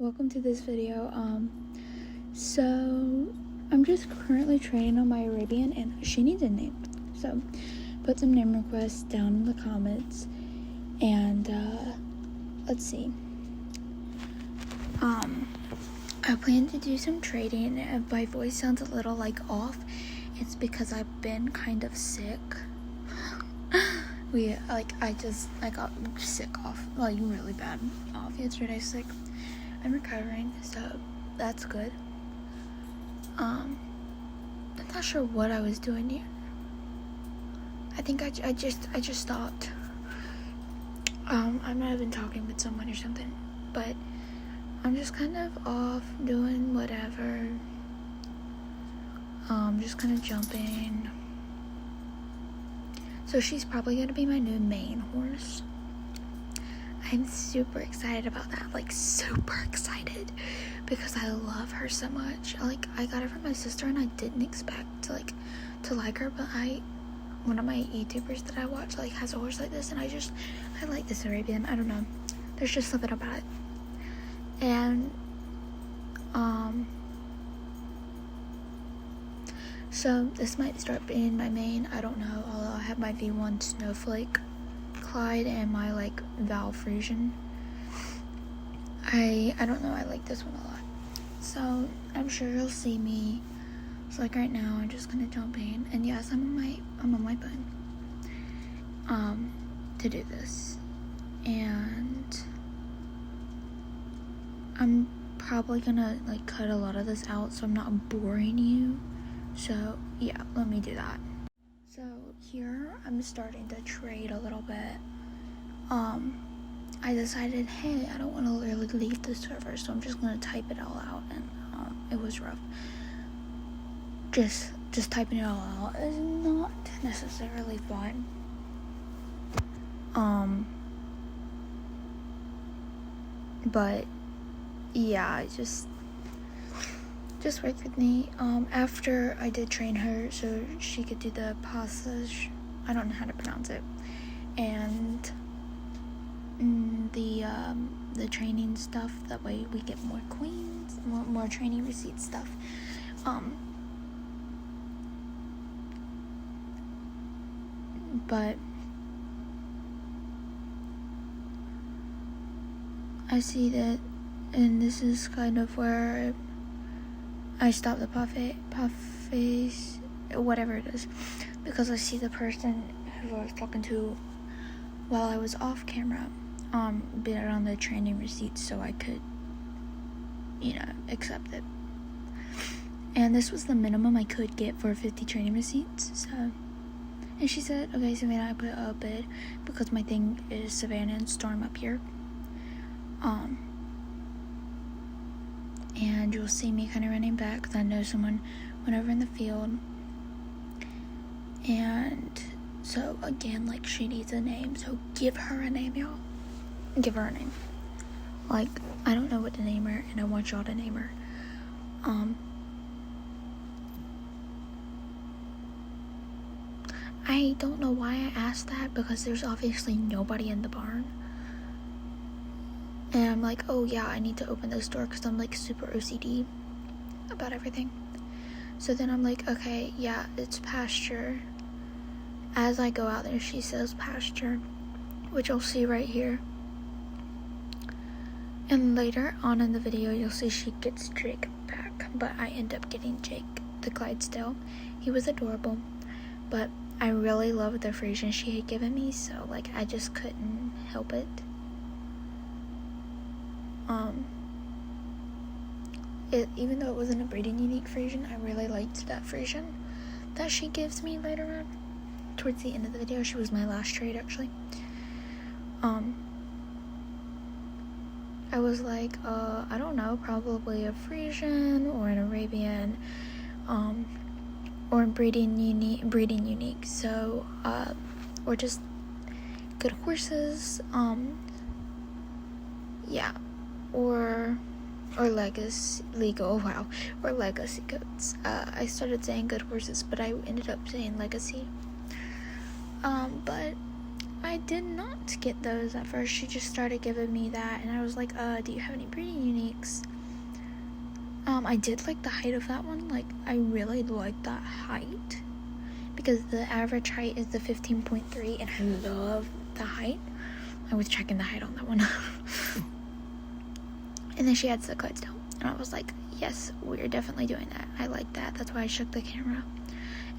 welcome to this video. So I'm just currently training on my Arabian and she needs a name. So put some name requests down in the comments and let's see. I plan to do some trading. If my voice sounds a little off, it's because I've been kind of sick. I got sick off, really bad off yesterday, sick. I'm recovering, so that's good. I'm not sure what I was doing here. I think I just stopped. I might have been talking with someone or something, but I'm just kind of off doing whatever. Just kind of jumping. So she's probably gonna be my new main horse. I'm super excited about that, super excited, because I love her so much. I got her from my sister and I didn't expect to like her, but one of my YouTubers that I watch has a horse like this, and I like this Arabian. I don't know, there's just something about it. And so this might start being my main, I don't know, although I have my V1 Snowflake Clyde and my Val Frisian. I don't know, I like this one a lot. So I'm sure you'll see me. So right now I'm just gonna jump in, and yes, I'm on my phone to do this. And I'm probably gonna cut a lot of this out so I'm not boring you. So yeah, let me do that. So here I'm starting to trade a little bit. I decided, hey, I don't want to really leave the server, so I'm just gonna type it all out, and it was rough. Just typing it all out is not necessarily fun. But yeah, just work with me. After I did train her so she could do the passage, I don't know how to pronounce it, and the training stuff, that way we get more queens, more training receipt stuff. But I see that, and this is kind of where I stop the puff face, whatever it is, because I see the person who I was talking to while I was off camera bid on the training receipts so I could, accept it. And this was the minimum I could get for 50 training receipts. So, and she said, okay, Savannah, I put a bid because my thing is Savannah and Storm up here. And you'll see me kind of running back because I know someone went over in the field. And so again, she needs a name, so give her a name, y'all. Give her a name. I don't know what to name her, and I want y'all to name her. I don't know why I asked that, because there's obviously nobody in the barn. And I'm like, oh yeah, I need to open this door because I'm super OCD about everything. So then I'm like, okay, yeah, it's pasture. As I go out there, she says pasture, which you'll see right here. And later on in the video, you'll see she gets Jake back, but I end up getting Jake, the Clydesdale. He was adorable, but I really loved the Frisian she had given me, so I just couldn't help it. Even though it wasn't a breeding unique Frisian, I really liked that Frisian that she gives me later on. Towards the end of the video, she was my last trade, actually. I was I don't know, probably a Frisian or an Arabian, or breeding unique. So, or just good horses, yeah, or legacy goats. I started saying good horses, but I ended up saying legacy. But I did not get those at first. She just started giving me that, and I was like, do you have any breeding uniques? I did like the height of that one. Like, I really liked that height, because the average height is the 15.3, and I love the height. I was checking the height on that one. And then she had the Clydesdale, and I was like, yes, we're definitely doing that. I like that. That's why I shook the camera.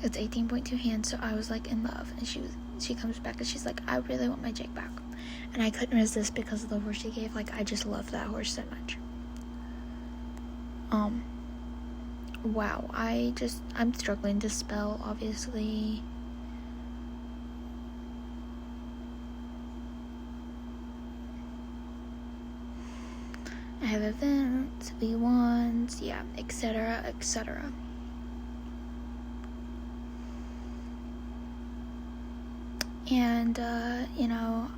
It's 18.2 hands, so I was like in love. And she comes back and she's like, I really want my Jake back. And I couldn't resist because of the horse she gave. Like, I just love that horse so much. Wow, I'm struggling to spell, obviously. I have events, V1s, yeah, etc., etc. And, you know,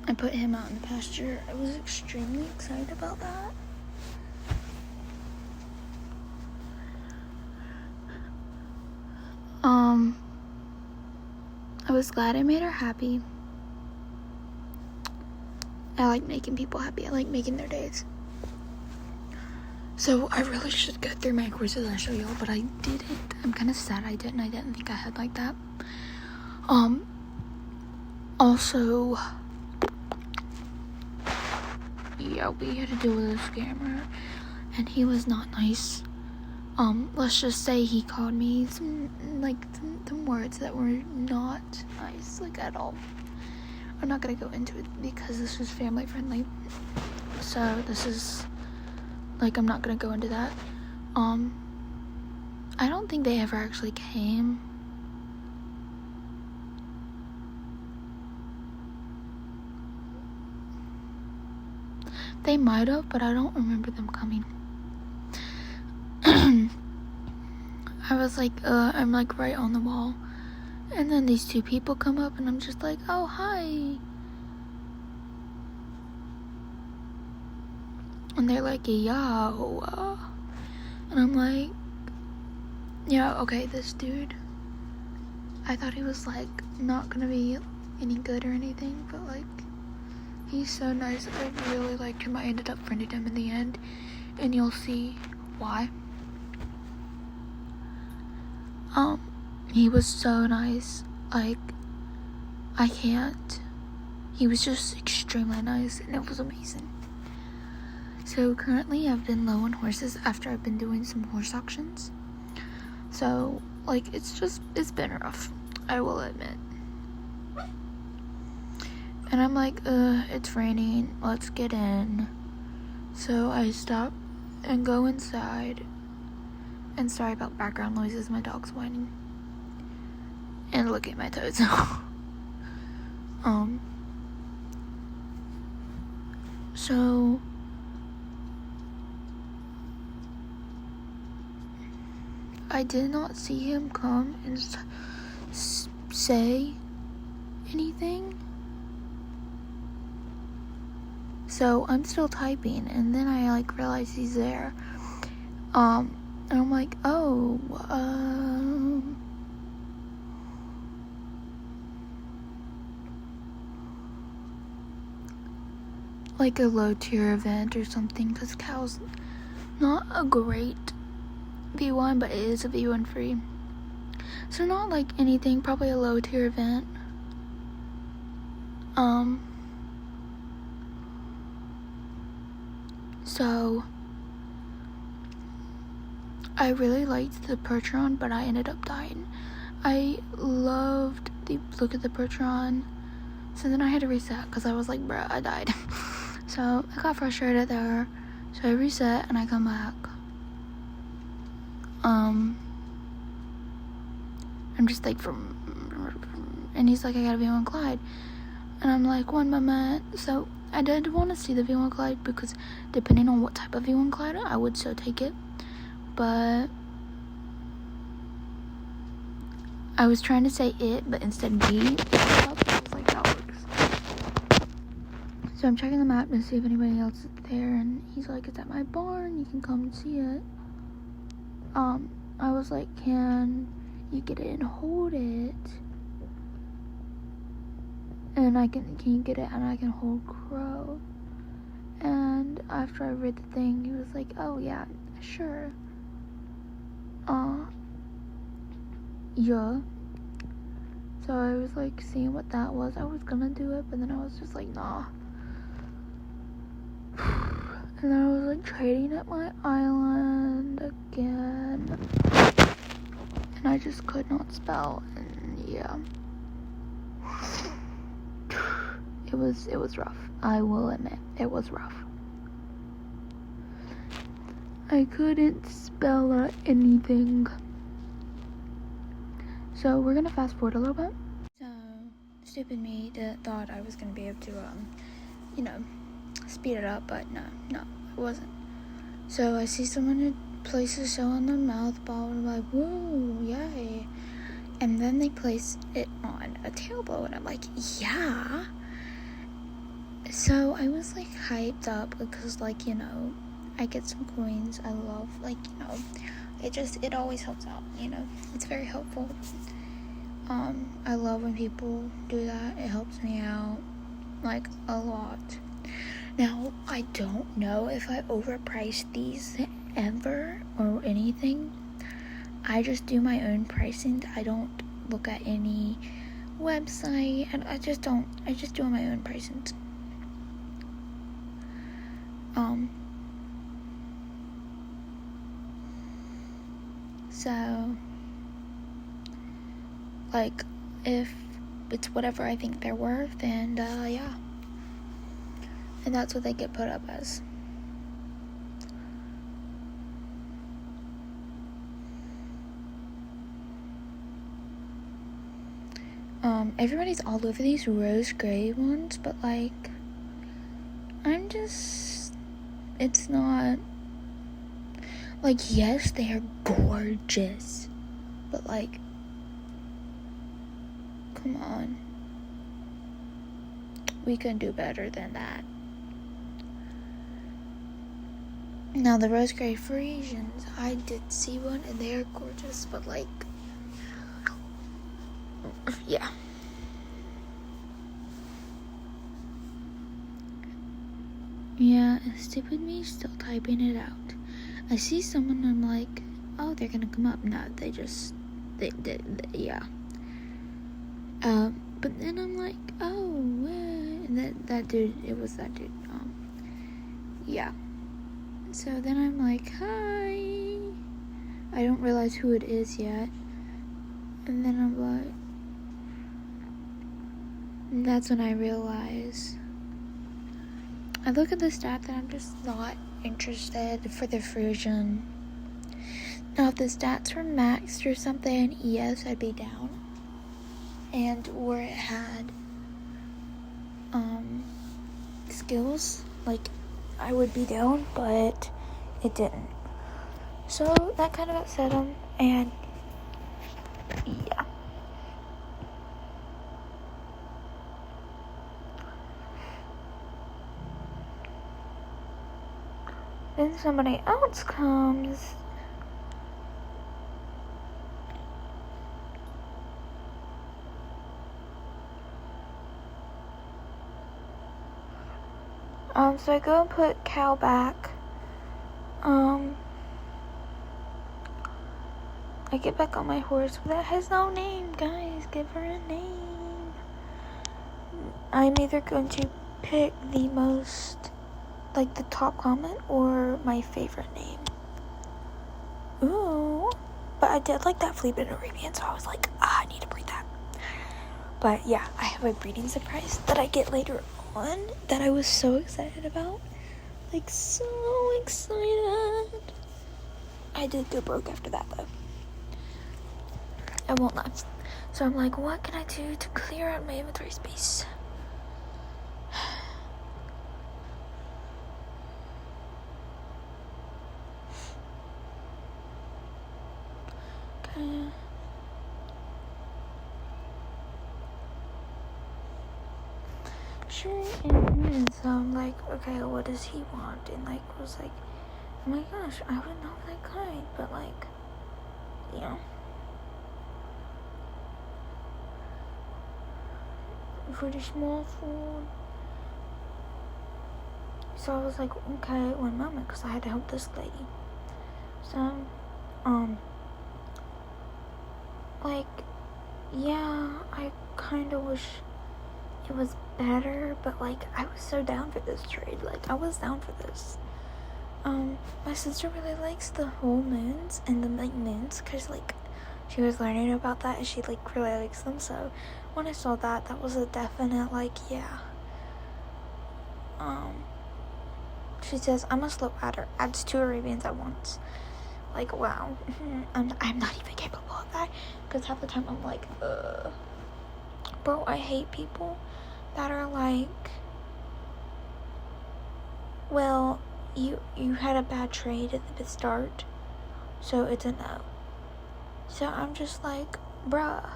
I put him out in the pasture. I was extremely excited about that. I was glad I made her happy. I like making people happy. I like making their days. So I really should go through my courses and show y'all, but I didn't. I'm kind of sad I didn't. I didn't think I had like that. Also, yeah, we had to deal with a scammer, and he was not nice. Let's just say he called me some words that were not nice, like, at all. I'm not gonna go into it because this is family friendly. So this is, like, I'm not gonna go into that. I don't think they ever actually came. They might have, but I don't remember them coming. I was like, I'm like right on the wall, and then these two people come up, and I'm just like, oh, hi. And they're like, yo. And I'm like, yeah, okay, this dude, I thought he was like not gonna be any good or anything, but like, he's so nice. I really liked him. I ended up friending him in the end, and you'll see why. He was so nice. Like, I can't. He was just extremely nice, and it was amazing. So currently I've been low on horses after I've been doing some horse auctions. So, like, it's been rough, I will admit. And I'm like, it's raining, let's get in. So I stop and go inside. And sorry about background noises, my dog's whining. And look at my toes. So I did not see him come and say anything. So I'm still typing, and then I like realize he's there. And I'm like, oh, like a low tier event or something, because Cal's not a great V1, but it is a V1 free. So not like anything, probably a low tier event. So I really liked the Percheron, but I ended up dying. I loved the look of the Percheron, so then I had to reset because I was like, bruh, I died. So I got frustrated there, so I reset and I come back. I'm just like, and he's like, I gotta be on Clyde, and I'm like, one moment. So I did want to see the V1 Clyde, because depending on what type of V1 Clyde, I would still take it. But I was trying to say it, but instead B. I was like, that works. So I'm checking the map to see if anybody else is there, and he's like, it's at my barn, you can come and see it. I was like, can you get it and hold it. And can you get it and I can hold Crow. And after I read the thing, he was like, oh yeah, sure. Yeah. So I was like seeing what that was. I was gonna do it, but then I was just like, nah. And then I was like trading at my island again. And I just could not spell, and yeah. It was rough. I will admit, it was rough. I couldn't spell anything. So we're gonna fast forward a little bit. So stupid me thought I was gonna be able to speed it up, but no, it wasn't. So I see someone who places so on their mouth ball, and I'm like, whoa, yay. And then they place it on a tail blow, and I'm like, yeah. So I was like hyped up because I get some coins. I love it always helps out, it's very helpful. I love when people do that. It helps me out like a lot. Now I don't know if I overpriced these ever or anything. I just do my own pricing. I don't look at any website, and I just do my own pricing. So if it's whatever I think they're worth, and yeah, and that's what they get put up as. Everybody's all over these rose gray ones, but it's not, yes, they are gorgeous, but come on, we can do better than that. Now the rose gray Frisians, I did see one and they are gorgeous, but yeah. Yeah, stupid me still typing it out. I see someone and I'm like, oh, they're gonna come up. No, they yeah. But then I'm like, oh, and that dude, it was that dude. Yeah. So then I'm like, hi. I don't realize who it is yet. And then I'm like, and that's when I realize. I look at the stat that I'm just not interested for the Frisian. Now, if the stats were maxed or something, yes, I'd be down. Or it had skills, I would be down, but it didn't. So that kind of upset him, and yeah. Then somebody else comes. So I go and put Cal back. I get back on my horse, but that has no name, guys. Give her a name. I'm either going to pick the most, the top comment, or my favorite name. Ooh. But I did like that Fleabit Arabian, so I was like, I need to breed that. But yeah, I have a breeding surprise that I get later on that I was so excited about. So excited. I did go broke after that, though. I won't lie. So I'm like, what can I do to clear out my inventory space? Okay. Sure. And so I'm like, okay, what does he want? And was like, oh my gosh, I would not that kind, but for the small food. So I was like, okay, one moment, because I had to help this lady. So, like, yeah, I kind of wish it was better, but, like, I was so down for this trade. Like, I was down for this. My sister really likes the whole moons and the, like, moons, because, like, she was learning about that, and she, like, really likes them. So when I saw that, that was a definite, like, yeah. She says, I'm a slow adder, adds 2 Arabians at once. Like, wow. I'm not even capable of that, because half the time I'm like, bro, I hate people that are like, well, you had a bad trade at the start, so it's a no. So I'm just like, bruh.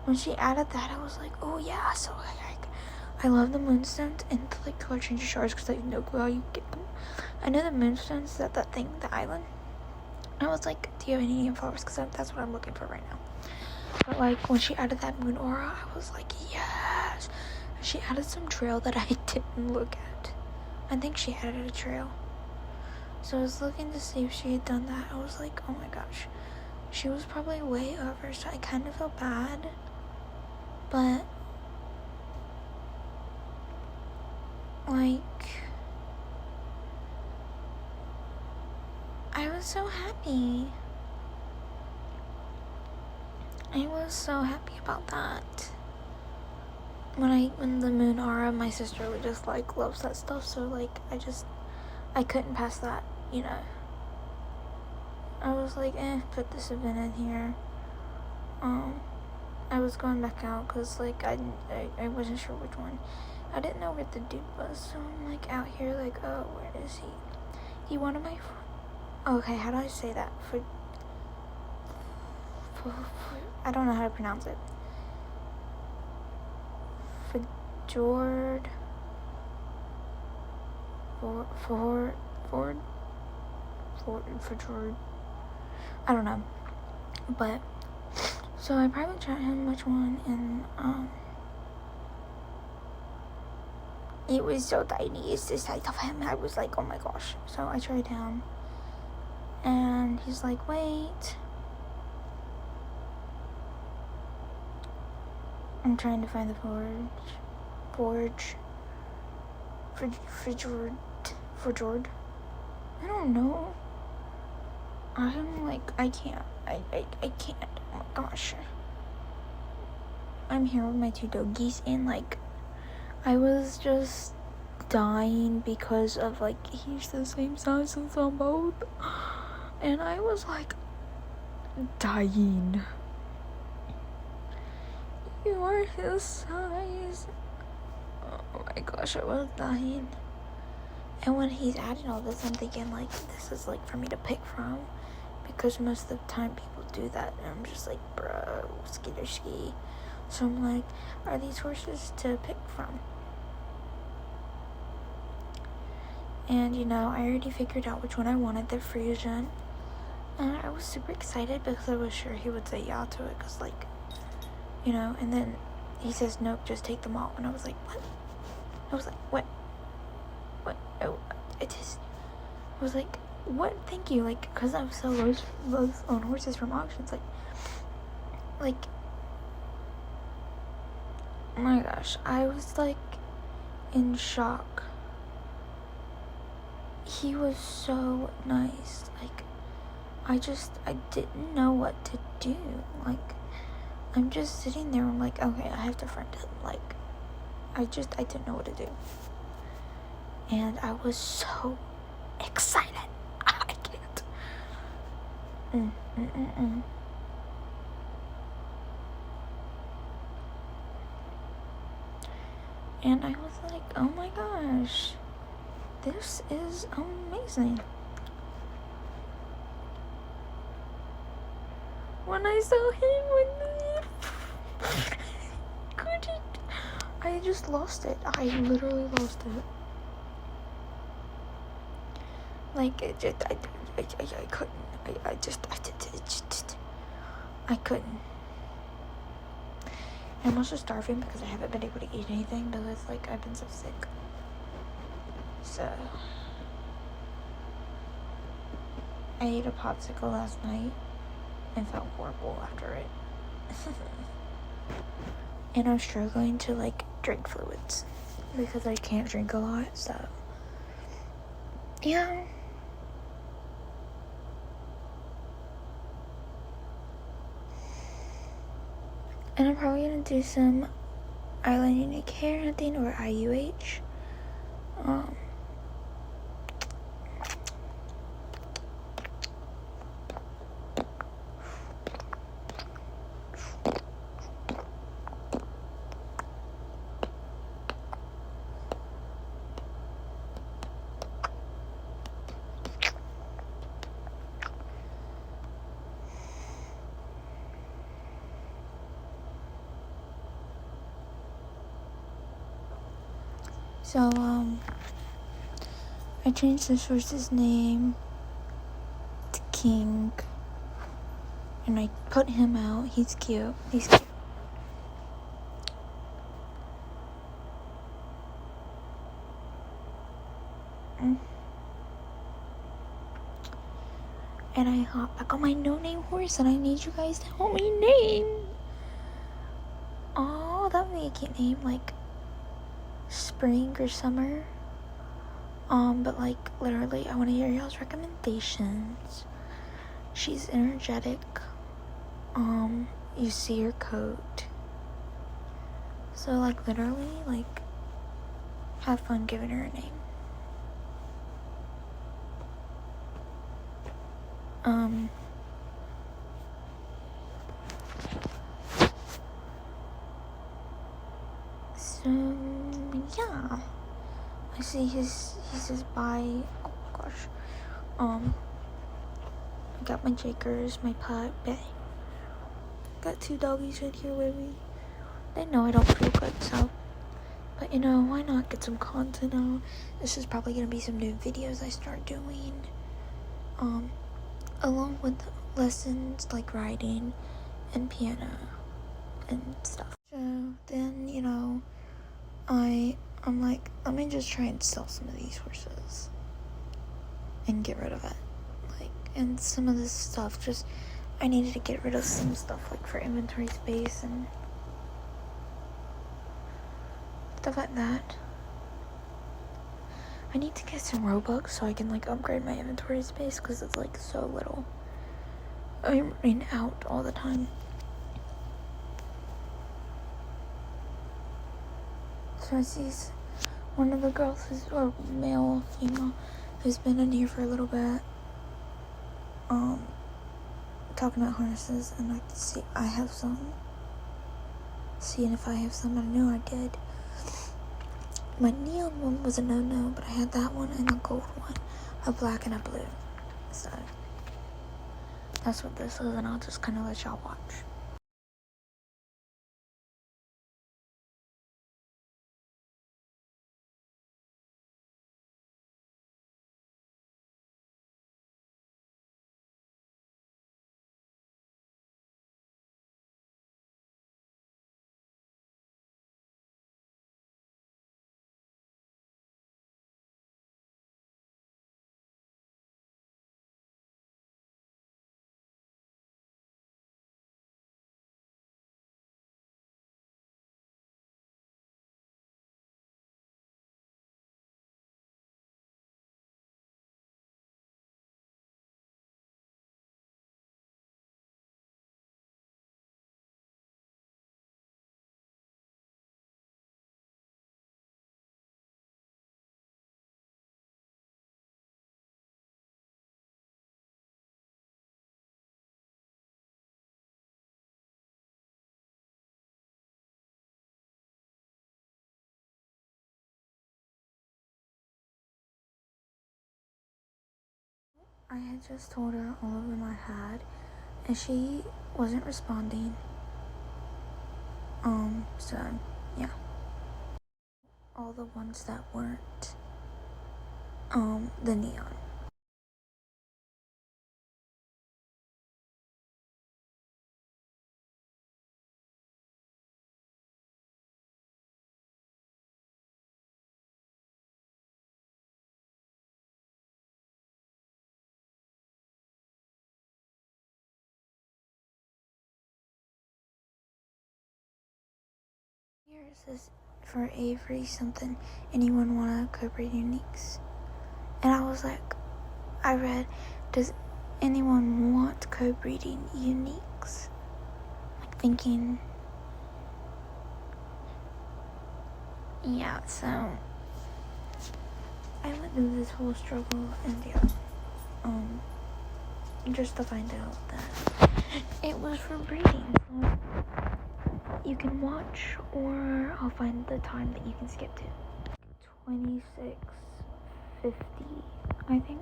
When she added that, I was like, oh yeah, so like, I love the moonstones and the, like, color changes shards, because I have no clue how you get them. I know the moonstones, that thing, the island. I was like, do you have any Indian flowers? Because that's what I'm looking for right now. But, like, when she added that moon aura, I was like, yes. And she added some trail that I didn't look at. I think she added a trail. So I was looking to see if she had done that. I was like, oh my gosh. She was probably way over, so I kind of felt bad. But, like, I was so happy. I was so happy about that. When the moon aura, my sister would just, like, loves that stuff, so, like, I couldn't pass that, you know. I was like, put this event in here. I was going back out, because, like, I wasn't sure which one. I didn't know where the dude was, so I'm, like, out here, like, oh, where is he? He wanted my, okay, how do I say that? I don't know how to pronounce it. Fjord. I don't know. But, so I private chat him which one, and, it was so tiny. It's the size of him. I was like, oh my gosh. So I tried him, and he's like, wait. I'm trying to find the forge. Fjord. I don't know. I'm like, I can't. I can't. Oh my gosh. I'm here with my 2 doggies, and, like, I was just dying because of, like, he's the same size as them both. And I was, like, dying. You are his size. Oh my gosh, I was dying. And when he's adding all this, I'm thinking, like, this is, like, for me to pick from, because most of the time people do that, and I'm just like, bro, ski. So I'm like, are these horses to pick from? And, you know, I already figured out which one I wanted, the Frisian. And I was super excited because I was sure he would say yeah to it, because, like, you know, and then he says, nope, just take them all. And I was like, what? I was like, what? Oh, I was like, what? Thank you. Like, because I sell those on horses from auctions. Like, oh my gosh, I was, like, in shock. He was so nice. Like, I didn't know what to do. Like, I'm just sitting there, I'm like, okay, I have to friend him. Like, I didn't know what to do. And I was so excited. I can't. And I was like, oh my gosh, this is amazing. When I saw him with me, I just lost it. I literally lost it. Like, I couldn't. I couldn't. I'm also starving because I haven't been able to eat anything because, like, I've been so sick. So, I ate a popsicle last night and felt horrible after it. And I'm struggling to, like, drink fluids because I can't drink a lot, so, yeah. And I'm probably gonna do some eyeliner unique hair hunting or IUH. So, I changed the source's name to King, and I put him out. He's cute. He's cute. And I hop back on my no-name horse, and I need you guys to help me name. Oh, that would be a cute name, like spring or summer. But like literally, I want to hear y'all's recommendations. She's energetic. You see her coat. So like literally, like have fun giving her a name. So yeah. I see he says bye. Oh gosh. I got my Jakers, my pup, Bay. Got 2 doggies right here with me. They know I don't feel good, so. But you know, why not get some content out? This is probably gonna be some new videos I start doing. Along with lessons like writing and piano and stuff. So then, you know, I'm like, let me just try and sell some of these horses and get rid of it. Like, and some of this stuff, just, I needed to get rid of some stuff, like, for inventory space and stuff like that. I need to get some Robux so I can, like, upgrade my inventory space, because it's, like, so little. I'm running out all the time. So I see one of the girls, or male, female, who's been in here for a little bit, talking about harnesses, and I see I have some. Seeing if I have some, I knew I did. My neon one was a no-no, but I had that one and a gold one, a black and a blue. So that's what this is, and I'll just kind of let y'all watch. I had just told her all of them I had, and she wasn't responding. So yeah, all the ones that weren't, the neon. It says for Avery something, anyone want to co-breed uniques? And I was like, I read, does anyone want co-breeding uniques? Like thinking, yeah, so I went through this whole struggle and yeah, just to find out that it was for breeding. So you can watch, or I'll find the time that you can skip to. 26:50, I think.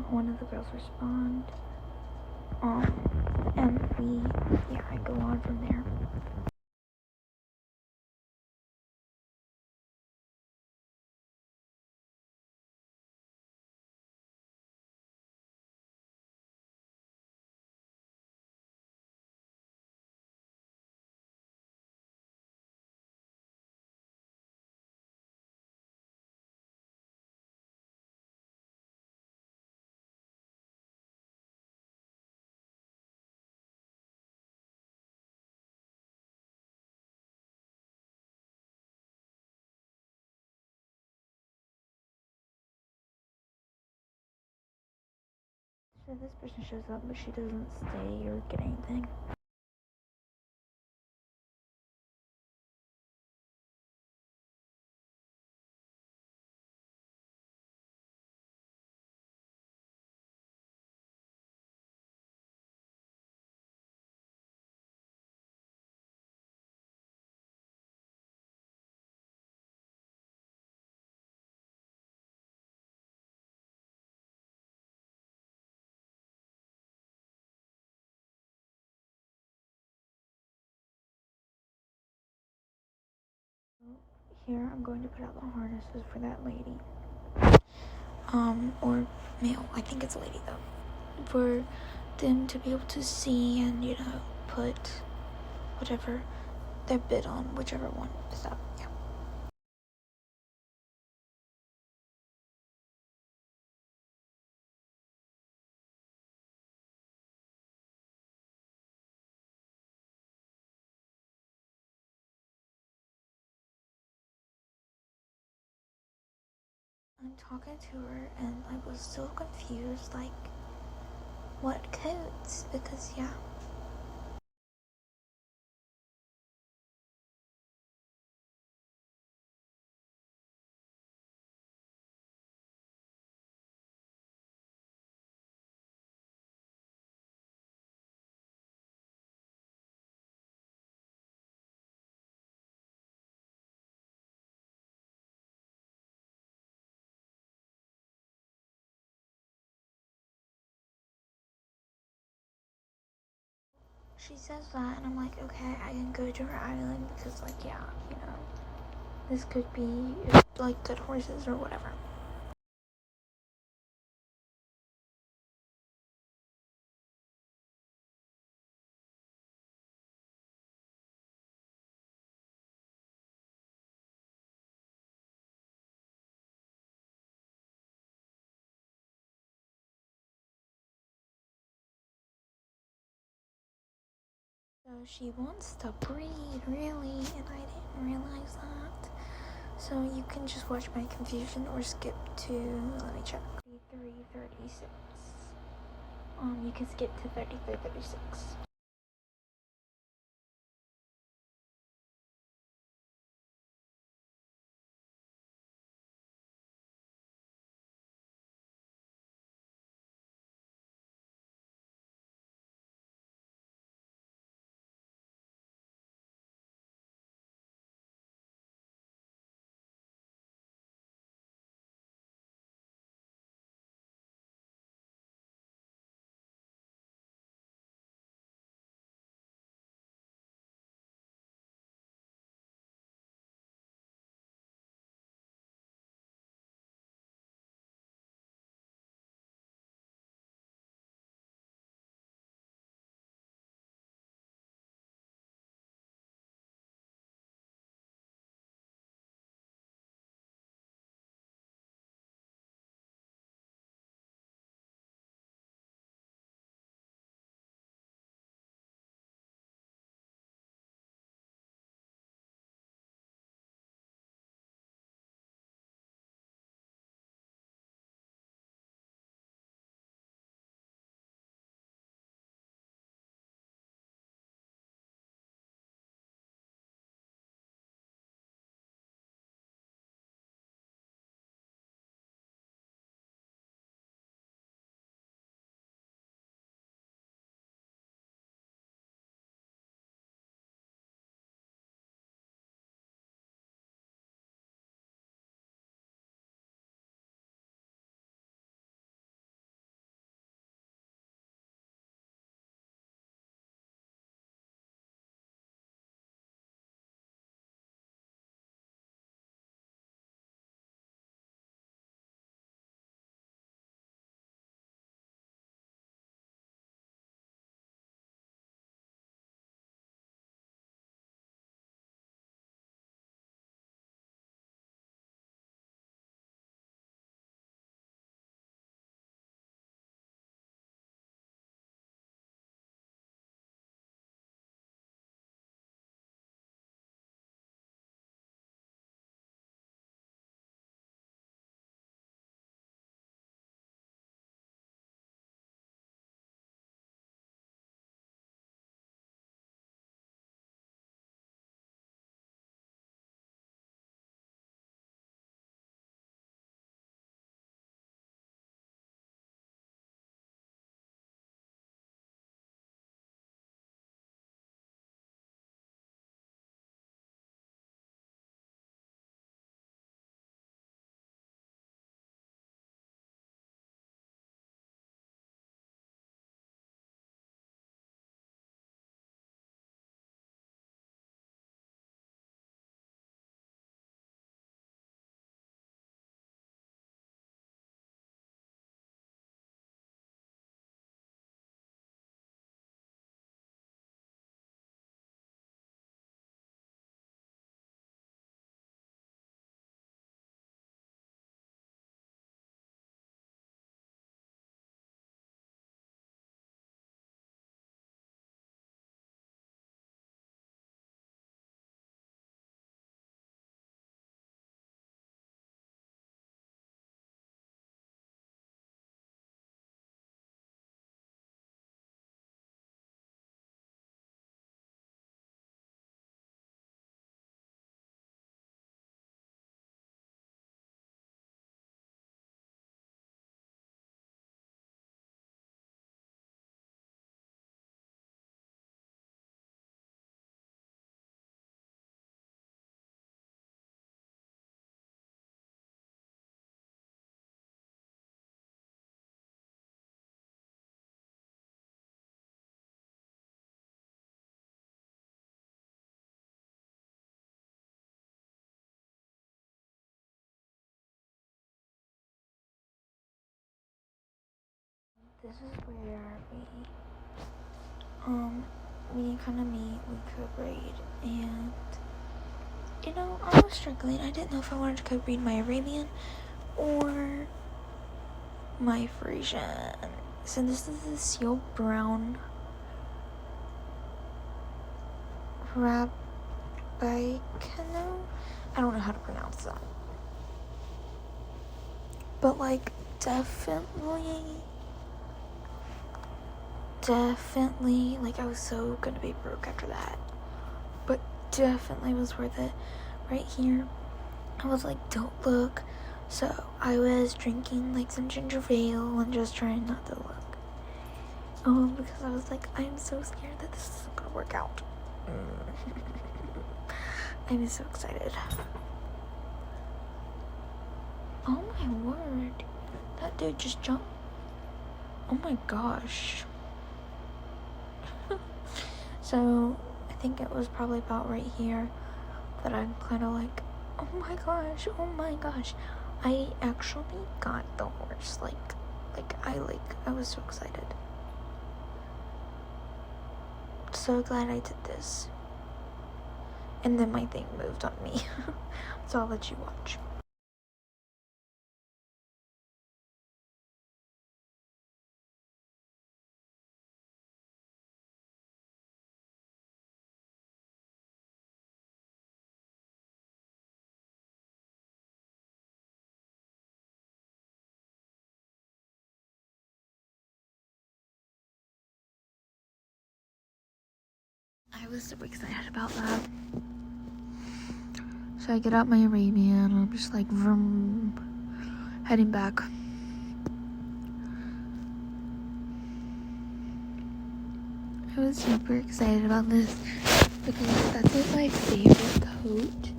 One of the girls respond. And I go on from there. So this person shows up, but she doesn't stay or get anything. Here I'm going to put out the harnesses for that lady. Or male. I think it's a lady though. For them to be able to see and, put whatever their bid on, whichever one is up. Yeah. I'm talking to her and I was so confused, like, what codes? Because, yeah. She says that, and I'm like, okay, I can go to her island because, like, yeah, this could be, like, good horses or whatever. So she wants to breed, really, and I didn't realize that. So you can just watch my confusion or skip to, let me check, 33:36. You can skip to 33:36. this is where we kind of meet, we co-read, and you know, I was struggling. I didn't know if I wanted to co-read my Arabian or my Frisian. So this is the Seal Brown Rabbikano. I don't know how to pronounce that. But like definitely, like I was so gonna be broke after that. But definitely was worth it. Right here, I was like, don't look. So I was drinking like some ginger ale and just trying not to look. Because I was like, I'm so scared that this isn't gonna work out. I'm so excited. Oh my word. That dude just jumped. Oh my gosh. So I think it was probably about right here that I'm kind of like, oh my gosh. I actually got the horse. I was so excited. So glad I did this. And then my thing moved on me. So I'll let you watch. I was super excited about that. So I get out my Arabian and I'm just like vroom, heading back. I was super excited about this because that's like my favorite coat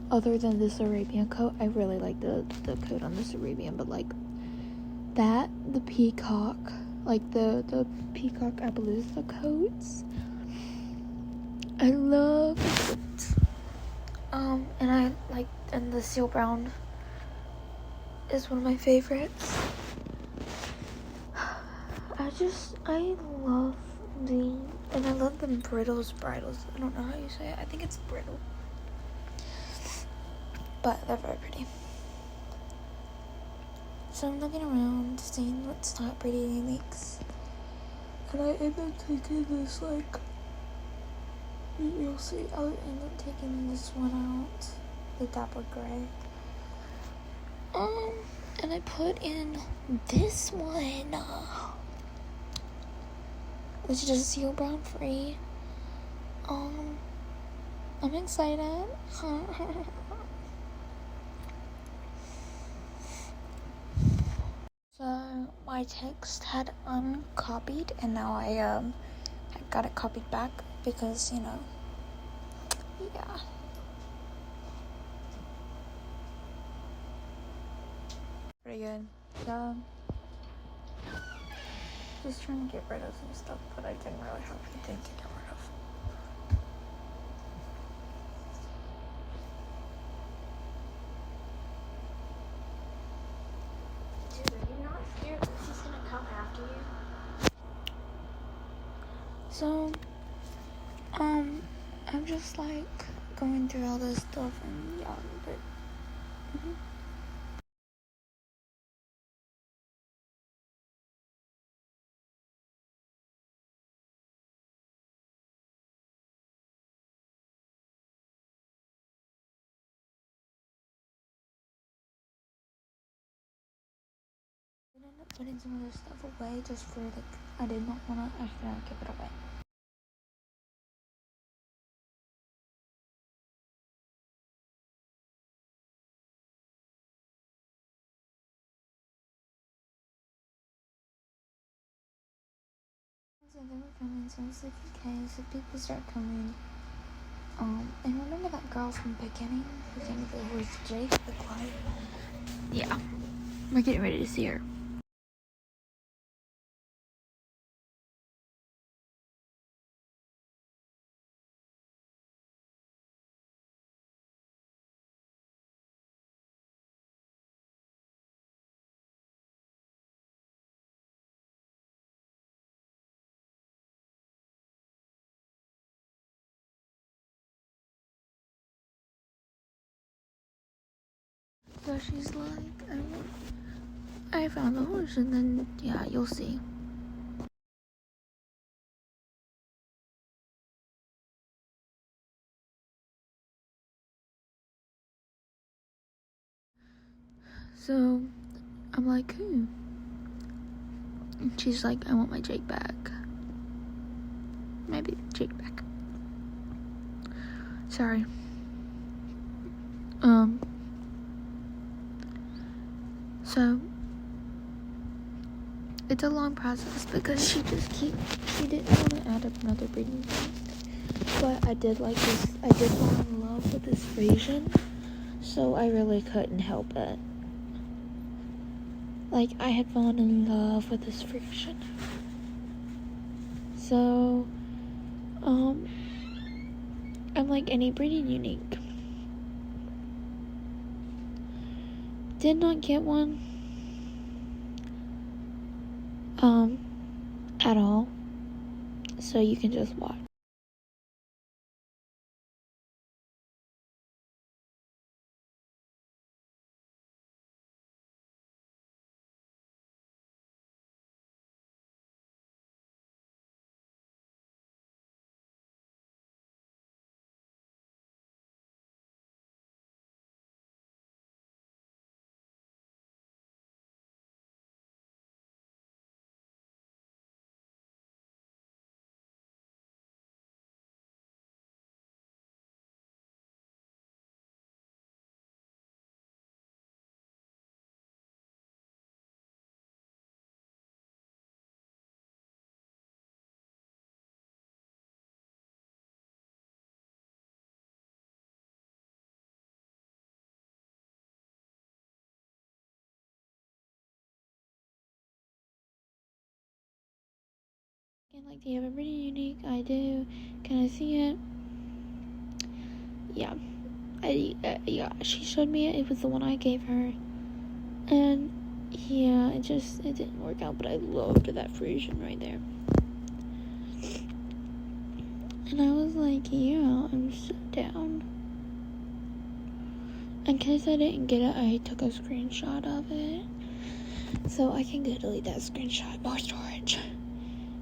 other than this Arabian coat. I really like the coat on this Arabian, but like that, the peacock, like the peacock Appaloosa coats, I love it. And the seal brown is one of my favorites. I love I love the bridles. I don't know how you say it. I think it's brittle. But they're very pretty. So I'm looking around, seeing what's not pretty makes. And I end up taking this, like, you'll see, I'll end up taking this one out, the dapper gray. And I put in this one, which is seal brown free. I'm excited. So my text had uncopied, and now I got it copied back because, you know, yeah. Pretty good. Just trying to get rid of some stuff, but I didn't really have anything to get rid of. Dude, are you not scared that she's gonna come after you? So, I'm just like going through all this stuff and yeah, but. I ended up putting some of this stuff away just for like, I did not want to accidentally give it away. So they were coming, so I was like, okay, so people start coming. And remember that girl from beginning who came with the horse, Jake, the client? Yeah, we're getting ready to see her. So she's like, I found the horse, and then, yeah, you'll see. So, I'm like, who? And she's like, I want my Jake back. Maybe Jake back. Sorry. So, it's a long process because she didn't want to add up another breeding test. But I did like this, I did fall in love with this Frisian, so I really couldn't help it. Like, I had fallen in love with this Frisian. So, I'm like, any breeding unique. Did not get one, at all. So you can just watch. And like, do you have a breeding unique? I do. Can I see it? Yeah. Yeah, she showed me it. It was the one I gave her. And yeah, it didn't work out, but I loved that Frisian right there. And I was like, yeah, I'm so down. In case I didn't get it, I took a screenshot of it. So I can go delete that screenshot. More storage.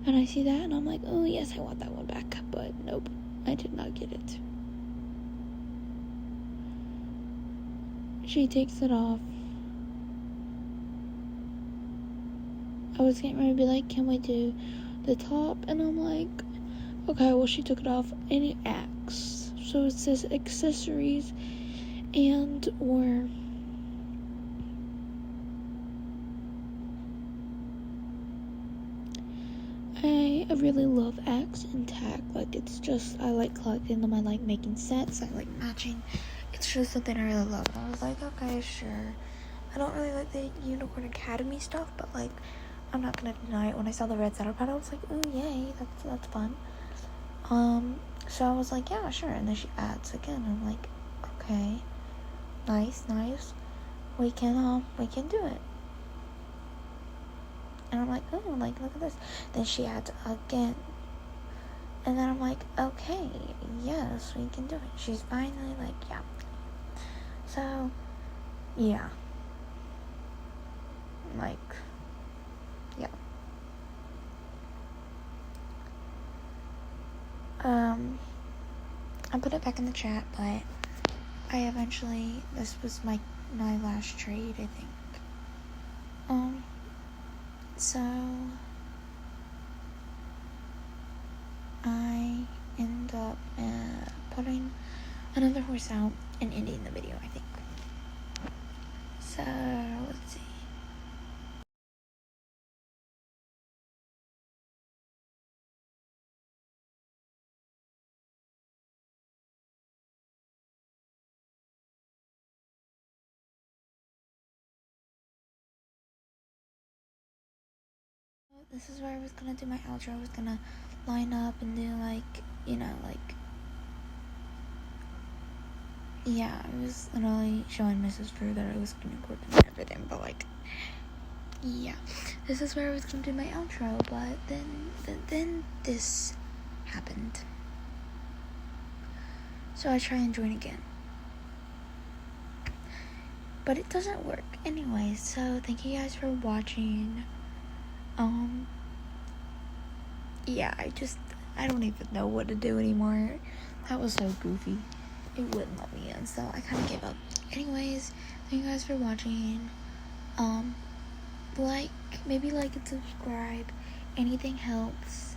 And I see that and I'm like, oh yes, I want that one back. But nope, I did not get it. She takes it off. I was getting ready to be like, can we do the top? And I'm like, okay, well, she took it off and it acts. So it says accessories and or I really love Axe and Tack. Like, it's just, I like collecting them. I like making sets. I like matching. It's just something I really love. And I was like, okay, sure. I don't really like the Unicorn Academy stuff, but like, I'm not gonna deny it. When I saw the red saddle pad, I was like, ooh, yay, that's fun. So I was like, yeah, sure. And then she adds again. I'm like, okay, nice. We can do it. And I'm like, oh, like, look at this. Then she adds again. And then I'm like, okay, yes, we can do it. She's finally like, yeah. So, yeah. Like, yeah. I put it back in the chat, but this was my last trade, I think. So I end up putting another horse out and ending the video, I think. So, let's see. This is where I was gonna do my outro. I was gonna line up and do like, yeah, I was literally showing Mrs. Drew that I was gonna record them and everything, but like, yeah, this is where I was gonna do my outro, but then this happened. So I try and join again. but it doesn't work. Anyway, so thank you guys for watching. Yeah, I don't even know what to do anymore. That was so goofy. It wouldn't let me in, so I kind of gave up. Anyways, thank you guys for watching. Maybe like and subscribe. Anything helps.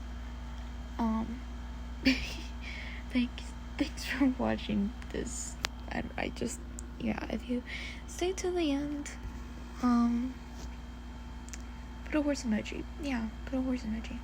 Thanks for watching this. If you stay till the end, put a horse emoji. Yeah, put a horse emoji.